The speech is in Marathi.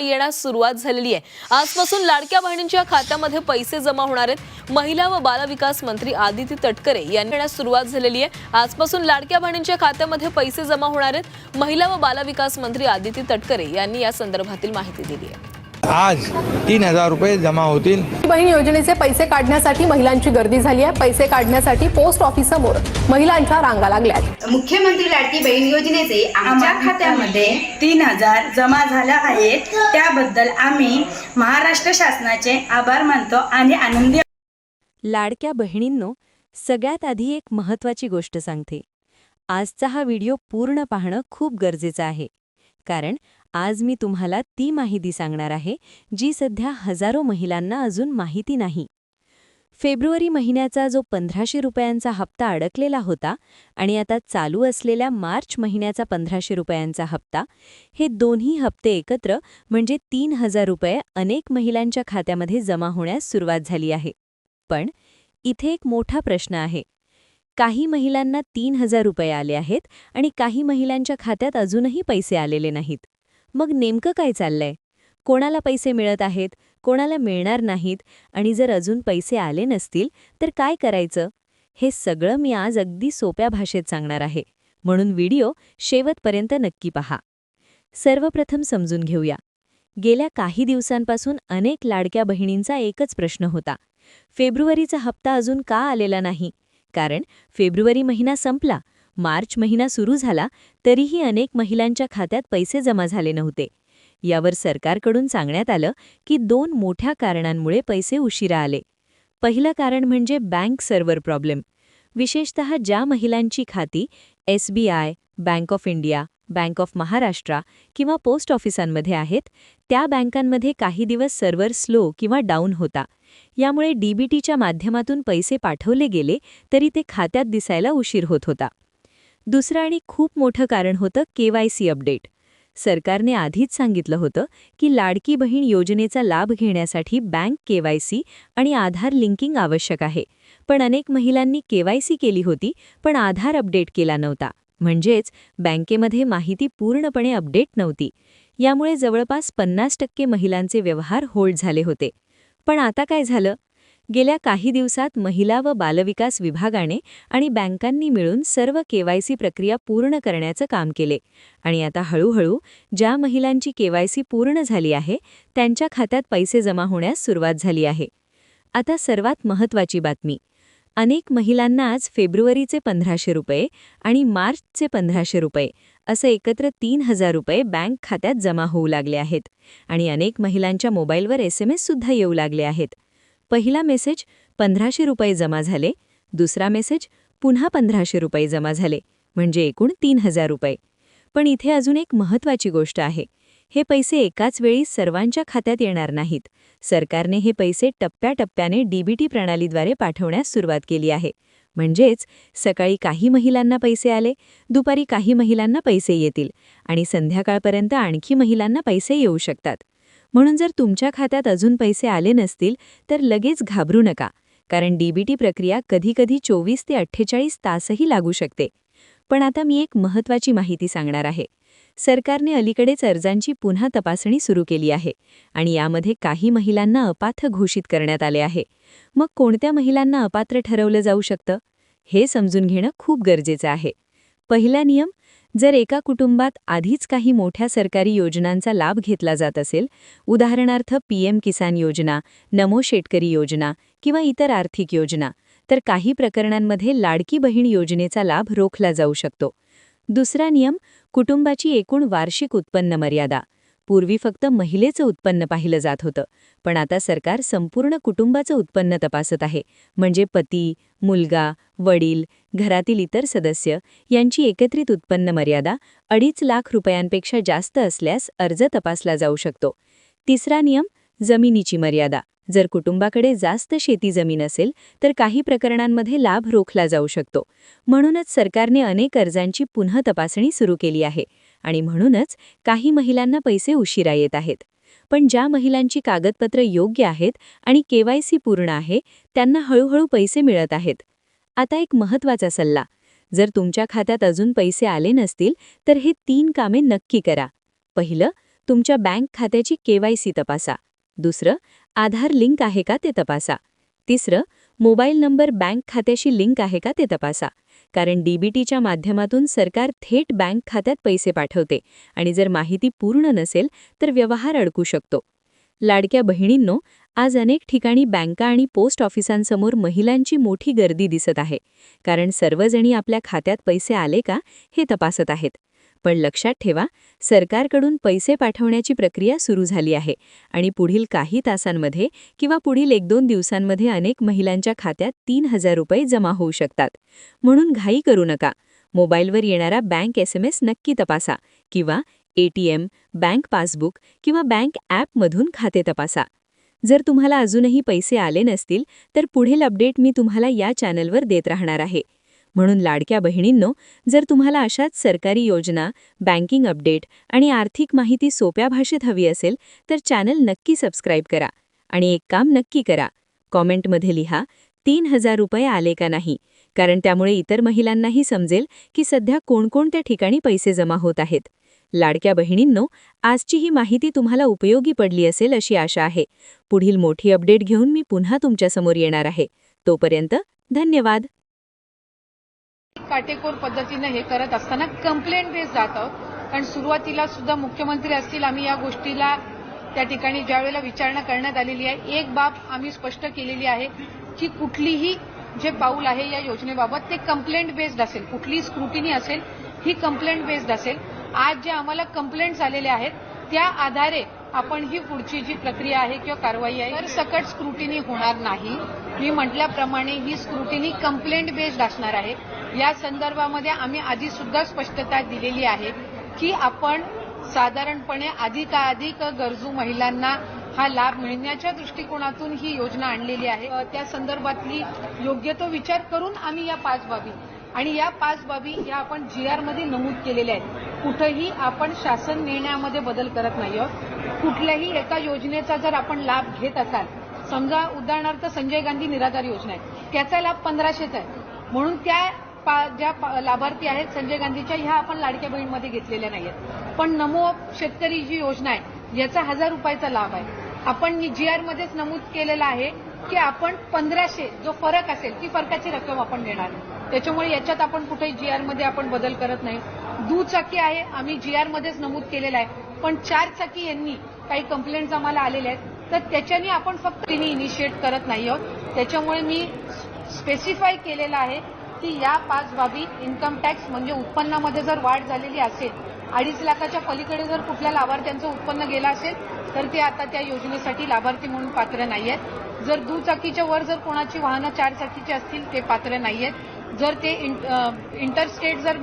येण्यास सुरुवात झालेली आहे। आजपासून लाडक्या बहिणींच्या खात्यामध्ये पैसे जमा होणार आहेत। महिला व बालविकास मंत्री आदिती तटकरे यांनी येण्यास सुरुवात झालेली आहे। आजपासून लाडक्या बहिणींच्या खात्यामध्ये पैसे जमा होणार आहेत। महिला व बालविकास मंत्री आदिती तटकरे यांनी या संदर्भातील माहिती दिली आहे। आज 3000 रुपये जमा होतील। बहीण योजनेचे पैसे काढण्यासाठी महिलांची गर्दी झाली आहे। पैसे काढण्यासाठी पोस्ट ऑफिस समोर महिलांच्या रांगा लागल्यात। मुख्यमंत्री लाडकी बहीण योजनेचे आमच्या खात्यामध्ये 3000 जमा झाले आहेत। त्याबद्दल आम्ही महाराष्ट्र शासनाचे आभार मानतो आणि आनंदी। लाडक्या बहिणींनो, सगळ्यात आधी एक महत्त्वाची गोष्ट सांगते। आजचा हा व्हिडिओ पूर्ण पाहणं खूप गरजेचं आहे, कारण आज मी तुम्हाला ती माहिती सांगणार आहे जी सध्या हजारो महिलांना अजून माहिती नाही। फेब्रुवारी महिन्याचा जो 1500 रुपयांचा हप्ता अडकलेला होता आणि आता चालू असलेल्या मार्च महिन्याचा 1500 रुपयांचा हप्ता, हे दोन्ही हप्ते एकत्र म्हणजे 3000 रुपये अनेक महिलांच्या खात्यामध्ये जमा होण्यास सुरुवात झाली आहे। पण इथे एक मोठा प्रश्न आहे। काही महिलांना 3000 रुपये आले आहेत आणि काही महिलांच्या खात्यात अजूनही पैसे आलेले नाहीत। मग नेमकं काय चाललंय? कोणाला पैसे मिळत आहेत, कोणाला मिळणार नाहीत, आणि जर अजून पैसे आले नसतील तर काय करायचं? हे सगळं मी आज अगदी सोप्या भाषेत सांगणार आहे, म्हणून व्हिडिओ शेवटपर्यंत नक्की पहा। सर्वप्रथम समजून घेऊया। गेल्या काही दिवसांपासून अनेक लाडक्या बहिणींचा एकच प्रश्न होता, फेब्रुवारीचा हप्ता अजून का आलेला नाही? कारण फेब्रुवारी महिना संपला, मार्च महिना सुरू झाला, तरीही अनेक महिलांच्या खात्यात पैसे जमा झाले नव्हते। यावर सरकारकडून सांगण्यात आलं की 2 मोठ्या कारणांमुळे पैसे उशिरा आले। पहिलं कारण म्हणजे बँक सर्व्हर प्रॉब्लेम। विशेषतः ज्या महिलांची खाती SBI, bank of India, bank of Maharashtra किंवा पोस्ट ऑफिसांमध्ये आहेत, त्या बँकांमध्ये काही दिवस सर्व्हर स्लो किंवा डाऊन होता। यामुळे DBTच्या माध्यमातून पैसे पाठवले गेले तरी ते खात्यात दिसायला उशीर होत होता। दुसरं आणि खूप मोठं कारण होतं KYC अपडेट। सरकारने आधीच सांगितलं होतं की लाडकी बहीण योजनेचा लाभ घेण्यासाठी बँक KYC आणि आधार लिंकिंग आवश्यक आहे, पण अनेक महिलांनी KYC केली होती पण आधार अपडेट केला नव्हता, म्हणजेच बँकेमध्ये माहिती पूर्णपणे अपडेट नव्हती। यामुळे जवळपास 50% महिलांचे व्यवहार होल्ड झाले होते। पण आता काय झालं? गेल्या काही दिवसात महिला व बालविकास विभागाने आणि बँकांनी मिळून सर्व KYC प्रक्रिया पूर्ण करण्याचं काम केले आणि आता हळूहळू ज्या महिलांची KYC पूर्ण झाली आहे त्यांच्या खात्यात पैसे जमा होण्यास सुरुवात झाली आहे। आता सर्वात महत्त्वाची बातमी, अनेक महिलांना आज फेब्रुवारीचे 1500 रुपये आणि मार्चचे 1500 रुपये असं एकत्र 3000 रुपये बँक खात्यात जमा होऊ लागले आहेत आणि अनेक महिलांच्या मोबाईलवर SMS सुद्धा येऊ लागले आहेत। पहिला मेसेज 1500 रुपये जमा झाले, दुसरा मेसेज पुन्हा 1500 रुपये जमा झाले, म्हणजे एकूण 3000 रुपये। पण इथे अजून एक महत्त्वाची गोष्ट आहे, हे पैसे एकाच वेळी सर्वांच्या खात्यात येणार नाहीत। सरकारने हे पैसे टप्प्याटप्प्याने DBT प्रणालीद्वारे पाठवण्यास सुरुवात केली आहे। म्हणजेच सकाळी काही महिलांना पैसे आले, दुपारी काही महिलांना पैसे येतील आणि संध्याकाळपर्यंत आणखी महिलांना पैसे येऊ शकतात। म्हणून जर तुमच्या खात्यात अजून पैसे आले नसतील तर लगेच घाबरू नका, कारण DBT प्रक्रिया कधीकधी 24 ते 48 तासही लागू शकते। पण आता मी एक महत्त्वाची माहिती सांगणार आहे। सरकारने अलीकडेच अर्जांची पुन्हा तपासणी सुरू केली आहे आणि यामध्ये काही महिलांना अपात्र घोषित करण्यात आले आहे। मग कोणत्या महिलांना अपात्र ठरवलं जाऊ शकतं हे समजून घेणं खूप गरजेचं आहे। पहिला नियम, जर एका कुटुंबात आधीच काही मोठ्या सरकारी योजनांचा लाभ घेतला जात असेल, उदाहरणार्थ PM किसान योजना, नमो शेतकरी योजना किंवा इतर आर्थिक योजना, तर काही प्रकरणांमध्ये लाडकी बहीण योजनेचा लाभ रोखला जाऊ शकतो। दुसरा नियम, कुटुंबाची एकूण वार्षिक उत्पन्न मर्यादा। पूर्वी फक्त महिलेचं उत्पन्न पाहिलं जात होतं, पण आता सरकार संपूर्ण कुटुंबाचं उत्पन्न तपासत आहे, म्हणजे पती, मुलगा, वडील, घरातील इतर सदस्य यांची एकत्रित उत्पन्न मर्यादा 2.5 लाख रुपयांपेक्षा जास्त असल्यास अर्ज तपासला जाऊ शकतो। तिसरा नियम, जमिनीची मर्यादा। जर कुटुंबाकडे जास्त शेती जमीन असेल तर काही प्रकरणांमध्ये लाभ रोखला जाऊ शकतो। म्हणूनच सरकारने अनेक अर्जांची पुन्हा तपासणी सुरू केली आहे आणि म्हणूनच काही महिलांना पैसे उशिरा येत आहेत। पण ज्या महिलांची कागदपत्र योग्य आहेत आणि KYC पूर्ण आहे त्यांना हळूहळू पैसे मिळत आहेत। आता एक महत्त्वाचा सल्ला, जर तुमच्या खात्यात अजून पैसे आले नसतील तर हे 3 कामे नक्की करा। पहिलं, तुमच्या बँक खात्याची KYC तपासा. दुसरं, आधार लिंक आहे का ते तपासा. तिसरं, मोबाईल नंबर बँक खात्याशी लिंक आहे का ते तपासा. कारण DBTच्या माध्यमातून सरकार थेट बँक खात्यात पैसे पाठवते आणि जर माहिती पूर्ण नसेल तर व्यवहार अडकू शकतो. लाडक्या बहिणींनो, आज अनेक ठिकाणी बँका आणि पोस्ट ऑफिसांसमोर महिलांची मोठी गर्दी दिसत आहे. कारण सर्वजणी आपल्या खात्यात पैसे आले का हे तपासत आहेत. पण लक्षात ठेवा, सरकारकडून पैसे पाठवण्याची प्रक्रिया सुरू झाली आहे आणि पुढील काही तासांमध्ये किंवा पुढील 1-2 दिवसांमध्ये अनेक महिलांच्या खात्यात 3,000 रुपये जमा होऊ शकतात. म्हणून घाई करू नका. मोबाईलवर येणारा बँक SMS नक्की तपासा किंवा ATM, बँक पासबुक किंवा बँक ॲपमधून खाते तपासा. जर तुम्हाला अजूनही पैसे आले नसतील तर पुढील अपडेट मी तुम्हाला या चॅनलवर देत राहणार आहे. म्हणून लाडक्या बहिणींनो, जर तुम्हाला अशाच सरकारी योजना, बँकिंग अपडेट आणि आर्थिक माहिती सोप्या भाषेत हवी असेल तर चॅनल नक्की सबस्क्राईब करा. आणि एक काम नक्की करा, कॉमेंटमध्ये लिहा 3,000 रुपये आले का नाही, कारण त्यामुळे इतर महिलांनाही समजेल की सध्या कोणकोणत्या ठिकाणी पैसे जमा होत आहेत. लाडक्या बहिणींनो, आजची ही माहिती तुम्हाला उपयोगी पडली असेल अशी आशा आहे. पुढील मोठी अपडेट घेऊन मी पुन्हा तुमच्यासमोर येणार आहे. तोपर्यंत धन्यवाद. काटेकोर पद्धतीने हे करत असताना कंप्लेंट बेस जात आहोत. कारण सुरुवातीला सुद्धा मुख्यमंत्री असतील, आम्ही या गोष्टीला त्या ठिकाणी ज्यावेळेला विचारणा करण्यात आलेली आहे, एक बाब आम्ही स्पष्ट केलेली आहे की कुठलीही जे पाऊल आहे या योजनेबाबत ते कंप्लेंट बेस्ड असेल, कुठलीही स्क्रुटिनी असेल ही कंप्लेंट बेस्ड असेल. आज जे आम्हाला कंप्लेंट्स आलेले आहेत त्या आधारे आपण ही पुढची जी प्रक्रिया आहे किंवा कारवाई आहे तर सकट स्क्रुटिनी होणार नाही. मी म्हटल्याप्रमाणे ही स्क्रुटिनी कंप्लेंट बेस्ड असणार आहे. या संदर्भामध्ये आम्ही आधी सुद्धा स्पष्टता दिलेली आहे की आपण साधारणपणे अधिकाधिक गरजू महिलांना हा लाभ मिळण्याच्या दृष्टिकोनातून ही योजना आणलेली आहे. त्या संदर्भातली योग्य तो विचार करून आम्ही या 5 बाबी आणि या 5 बाबी या आपण GR मध्ये नमूद केलेल्या आहेत. कुठेही आपण शासन निर्णयामध्ये बदल करत नाही आहोत. कुठल्याही एका योजनेचा जर आपण लाभ घेत असाल, समजा उदाहरणार्थ संजय गांधी निराधार योजना आहे, त्याचा लाभ 1500चा आहे, म्हणून त्या ज्या लाभार्थी आहेत संजय गांधीच्या ह्या आपण लाडक्या बहीणमध्ये घेतलेल्या नाहीयेत. पण नमो शेतकरी जी योजना आहे याचा 1000 रुपयाचा लाभ आहे. आपण GR मध्येच नमूद केलेला आहे की आपण 1500 जो फरक असेल ती फरकाची रक्कम आपण देणार. त्याच्यामुळे याच्यात आपण कुठेही GR मध्ये आपण बदल करत नाही. दुचाकी आहे, आम्ही GR मध्येच नमूद केलेला आहे, पण 4 चाकी यांनी काही कंप्लेंट्स आम्हाला आलेल्या आहेत तर त्याच्यानी आपण फक्त इनिशिएट करत नाही आहोत. त्याच्यामुळे मी स्पेसिफाय केलेलं आहे की या 5 बाबी इन्कम टॅक्स म्हणजे उत्पन्नामध्ये जर वाढ झालेली असेल, 2.5 लाखाच्या पलीकडे जर कुठल्या लाभार्थ्यांचं उत्पन्न गेलं असेल तर ते आता त्या योजनेसाठी लाभार्थी म्हणून पात्र नाही आहेत. जर दुचाकीच्या वर जर कोणाची वाहनं 4 चाकीची असतील ते पात्र नाही आहेत. जर ते इंटरस्टेट जर